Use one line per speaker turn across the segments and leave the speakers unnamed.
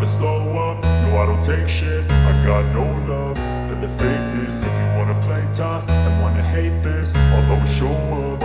slow up, no I don't take shit. I got no love for the fakeness. If you wanna play tough and wanna hate this, I'll always show up.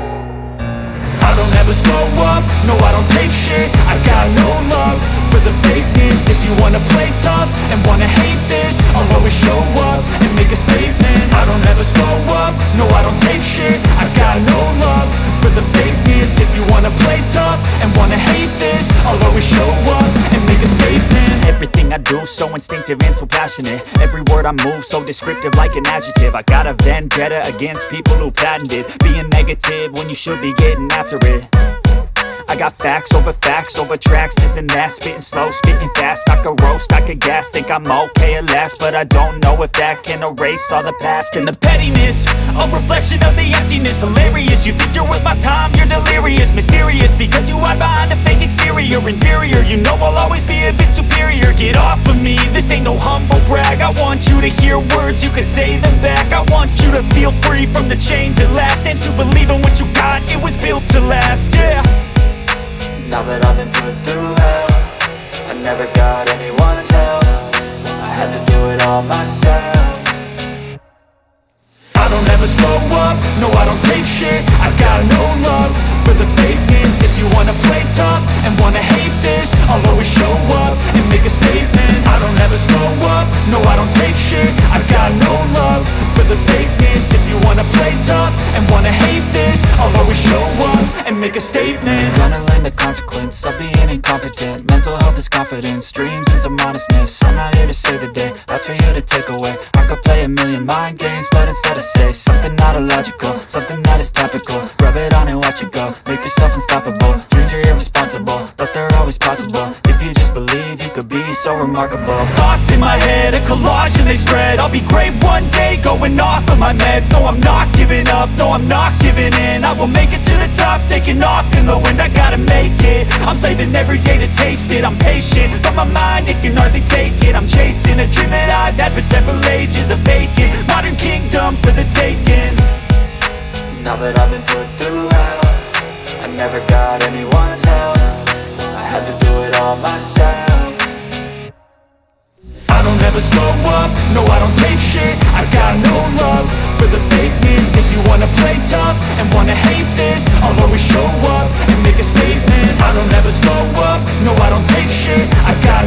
I don't ever slow up, no I don't take shit. I got no love for the fakeness. If you wanna play tough and wanna hate this, I'll always show up and make a statement. I don't ever slow up, no I don't take shit. I got no love for the fakeness. If you wanna play tough and wanna hate this, I'll always show up and make a statement.
Everything I do so instinctive and so passionate. Every word I move so descriptive like an adjective. I got a vendetta against people who patented being negative when you should be getting after it. I got facts over tracks, this and that. Spitting slow, spitting fast, I could roast, I could gas. Think I'm okay at last, but I don't know if that can erase all the past. And the pettiness, a reflection of the emptiness. Hilarious, you think you're worth my time, you're delirious. Mysterious, because you hide behind a fake exterior. Inferior, you know I'll always be a bit superior. Get off of me, this ain't no humble brag. I want you to hear words, you can say them back. I want you to feel free from the chains at last, and to believe in what you got, it was built to last, yeah.
Now that I've been put through hell, I never got anyone's help. I had to do it all myself.
I don't ever slow up, no I don't take shit. I got no love for the fakeness. If you wanna play tough and wanna hate this, I'll always show up and make a statement. I don't ever slow up, no I don't take shit. I got no love for the fakeness. If you wanna play tough and wanna hate this, I'll always show up and make a statement.
Gonna learn the consequence of being incompetent. Mental health is confidence, dreams and some honestness. I'm not here to save the day, that's for you to take away. I could play a million mind games, but instead I say something not illogical, something that is topical. Rub it on and watch it go, make yourself unstoppable. Dreams are irresponsible, but they're always possible. If you just believe, you could be so remarkable.
Thoughts in my head, a collage and they spread. I'll be great one day, going off of my meds. No, I'm not giving up, no, I'm not giving in. I will make it to the top, taking off in the wind. I gotta make it, I'm saving every day to taste it. I'm patient, but my mind, it can hardly take it. I'm chasing a dream that I've had for several ages. A vacant, modern kingdom for the taking.
Now that I've been put through hell, I never got anyone's help. I had to do it all myself.
I don't ever slow up, no I don't take shit. I got no love for the fakeness. If you wanna play tough and wanna hate this, I'll always show up and make a statement. I don't ever slow up, no I don't take shit. I got